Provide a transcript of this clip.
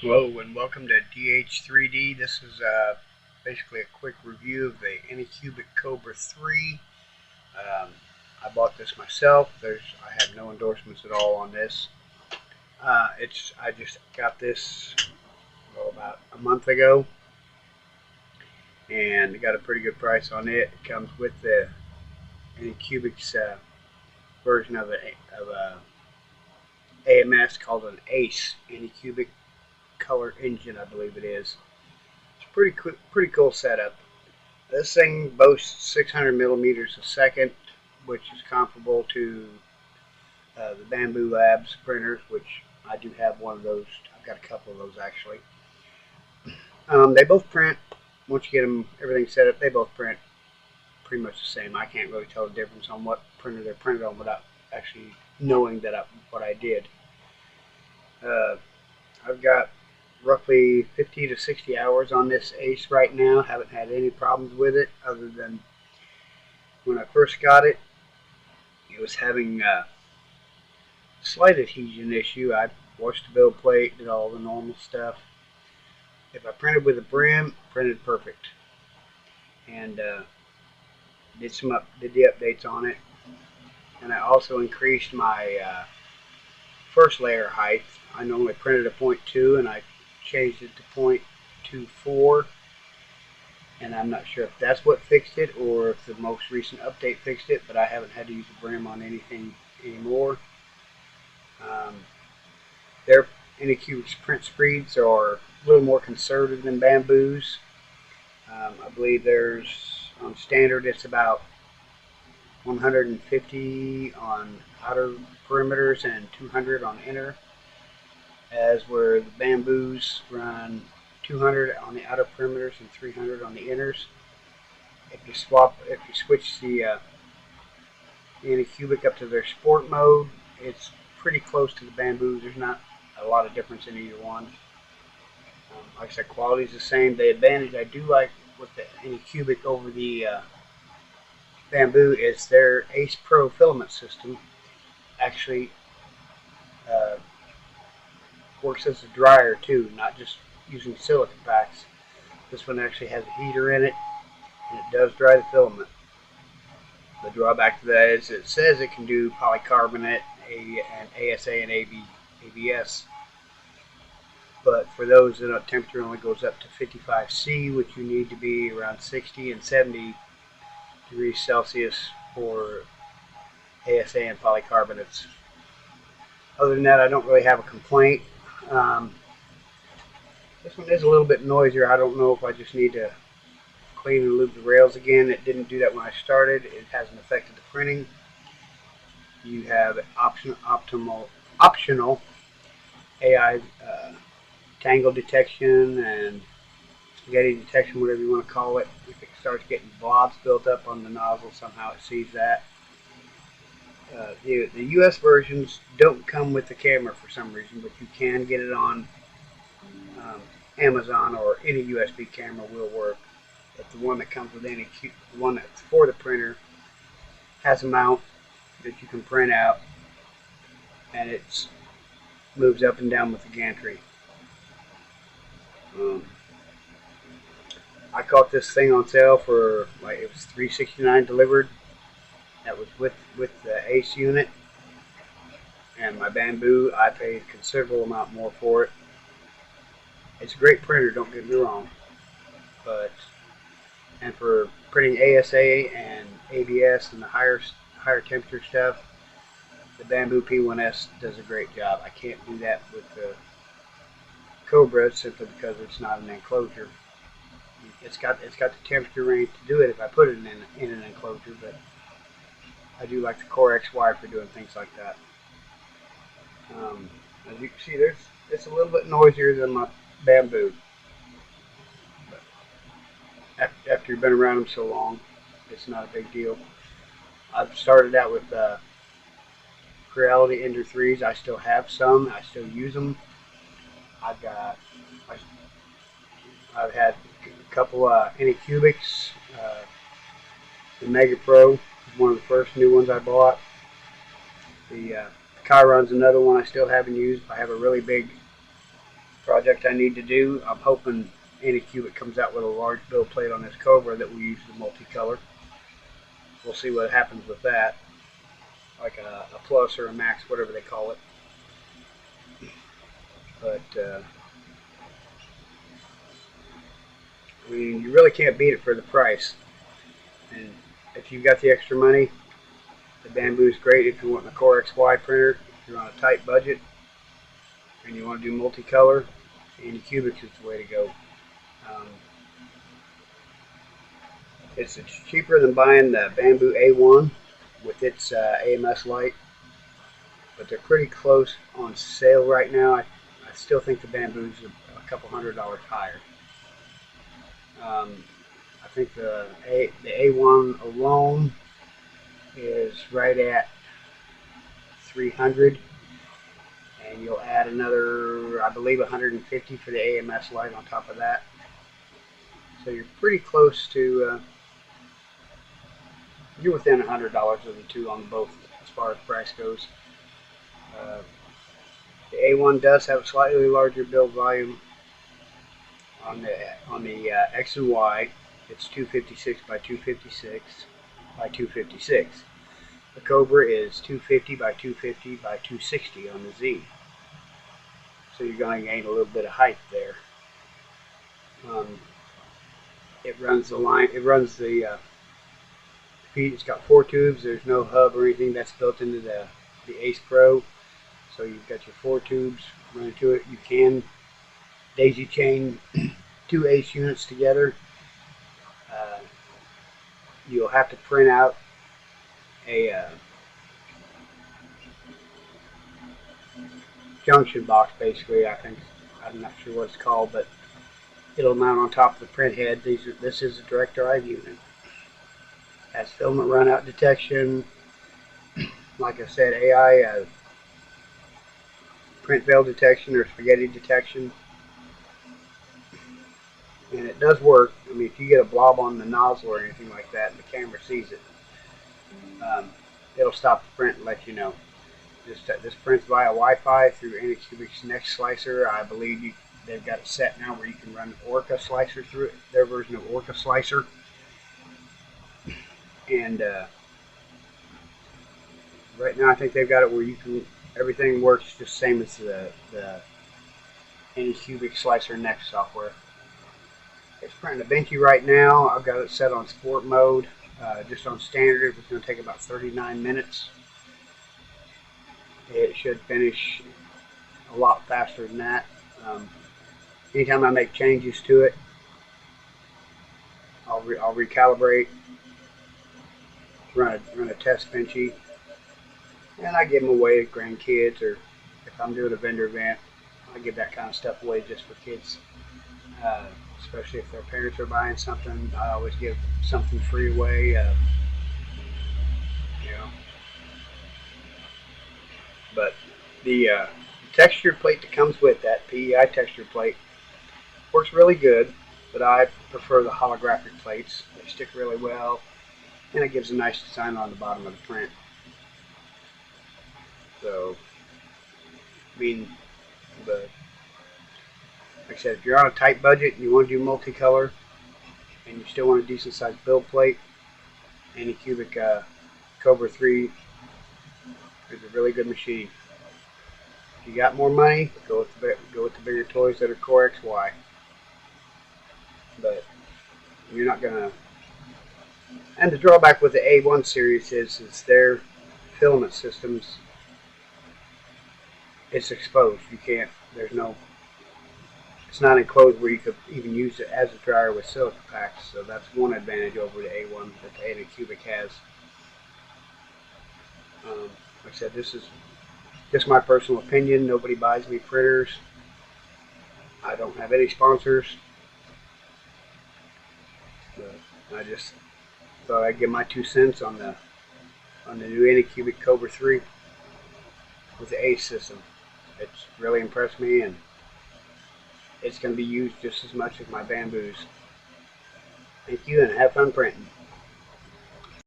Hello and welcome to DH3D. This is basically a quick review of the Anycubic Kobra 3. I bought this myself. I have no endorsements at all on this. I just got this about a month ago and got a pretty good price on it. It comes with the Anycubic's version of a AMS called an ACE, Anycubic Color Engine, I believe it is. It's a pretty cool setup. This thing boasts 600 millimeters a second, which is comparable to the Bamboo Labs printers, which I do have one of those. I've got a couple of those actually. They both print. Once you get everything set up, they both print pretty much the same. I can't really tell the difference on what printer they're printed on without actually knowing what I did. I've got roughly 50 to 60 hours on this ACE right now. Haven't had any problems with it other than when I first got it. It was having a slight adhesion issue. I washed the build plate, did all the normal stuff. If I printed with a brim, printed perfect. And did the updates on it. And I also increased my first layer height. I normally printed a 0.2 and I changed it to 0.24, and I'm not sure if that's what fixed it or if the most recent update fixed it, but I haven't had to use a brim on anything anymore. Their Anycubic's print speeds are a little more conservative than Bamboo's. I believe on standard it's about 150 on outer perimeters and 200 on inner, as where the Bamboos run 200 on the outer perimeters and 300 on the inners. If you switch the Anycubic up to their sport mode, it's pretty close to the Bamboos. There's not a lot of difference in either one. Like I said, quality is the same. The advantage I do like with the Anycubic over the Bamboo is their Ace Pro filament system actually works as a dryer too, not just using silica packs. This one actually has a heater in it, and it does dry the filament. The drawback to that is it says it can do polycarbonate and ASA and ABS, but for those that the temperature only goes up to 55 C, which you need to be around 60 and 70 degrees Celsius for ASA and polycarbonates. Other than that, I don't really have a complaint. This one is a little bit noisier. I don't know if I just need to clean and lube the rails again. It didn't do that when I started. It hasn't affected the printing. You have optional AI tangle detection and spaghetti detection, whatever you want to call it. If it starts getting blobs built up on the nozzle, somehow it sees that. The US versions don't come with the camera for some reason, but you can get it on Amazon, or any USB camera will work. But the one that comes with the one that's for the printer, has a mount that you can print out, and it moves up and down with the gantry. I caught this thing on sale for it was $369 delivered. That was with the ACE unit, and my Bamboo, I paid a considerable amount more for it. It's a great printer, don't get me wrong, and for printing ASA and ABS and the higher temperature stuff, the Bamboo P1S does a great job. I can't do that with the Kobra simply because it's not an enclosure. It's got the temperature range to do it if I put it in an enclosure, but I do like the Core XY for doing things like that. As you can see, it's a little bit noisier than my Bamboo. But after you've been around them so long, it's not a big deal. I've started out with Creality Ender 3s. I still have some. I still use them. I've had a couple Anycubics. The Mega Pro is one of the first new ones I bought. The Chiron's another one I still haven't used. I have a really big project project I need to do. I'm hoping Anycubic comes out with a large build plate on this Kobra that will use the multicolor. We'll see what happens with that, like a plus or a max, whatever they call it. But I mean, you really can't beat it for the price. And if you've got the extra money, the Bamboo is great if you want a Core XY printer. If you're on a tight budget and you want to do multicolor, Anycubic is the way to go. It's cheaper than buying the Bamboo A1 with its AMS light, but they're pretty close on sale right now. I still think the Bamboo's a couple $100 higher. I think the A1 alone is right at $300, and you'll add another, I believe, $150 for the AMS light on top of that. So you're pretty close to, you're within $100 of the two on both as far as price goes. The A1 does have a slightly larger build volume. On the X and Y, it's 256 by 256 by 256. The Kobra is 250 by 250 by 260 on the Z. So you're going to gain a little bit of height there. It runs the line. It runs the feet. It's got 4 tubes. There's no hub or anything. That's built into the Ace Pro. So you've got your 4 tubes running to it. You can daisy chain 2 Ace units together. You'll have to print out a junction box, basically. I think, I'm not sure what it's called, but it'll mount on top of the print head. This is a direct drive unit. Has filament run out detection. Like I said, AI print veil detection or spaghetti detection. And it does work. I mean, if you get a blob on the nozzle or anything like that and the camera sees it, it'll stop the print and let you know. This prints via Wi-Fi through Anycubic's Next Slicer. I believe they've got it set now where you can run Orca Slicer through it, their version of Orca Slicer. And right now I think they've got it where you can, everything works just the same as the Anycubic Slicer Next software. It's printing a Vinci right now. I've got it set on sport mode. Just on standard, it's going to take about 39 minutes. It should finish a lot faster than that. Anytime I make changes to it, I'll recalibrate, run a test Vinci, and I give them away to grandkids, or if I'm doing a vendor event, I give that kind of stuff away just for kids. Especially if their parents are buying something, I always give something free away. You know. But the texture plate that comes with that PEI texture plate works really good, but I prefer the holographic plates. They stick really well, and it gives a nice design on the bottom of the print. So, I mean, like I said, if you're on a tight budget and you want to do multicolor and you still want a decent sized build plate, Anycubic Kobra 3 is a really good machine. If you got more money, go with the bigger toys that are Core XY. But you're not gonna. And the drawback with the A1 series is their filament systems. It's exposed. You can't. There's no. It's not enclosed where you could even use it as a dryer with silica packs, so that's one advantage over the A1 that the Anycubic has. Like I said, this is just my personal opinion. Nobody buys me printers. I don't have any sponsors. But I just thought I'd give my 2 cents on the new Anycubic Kobra 3 with the Ace system. It's really impressed me, and it's going to be used just as much as my Bamboos. Thank you, and have fun printing.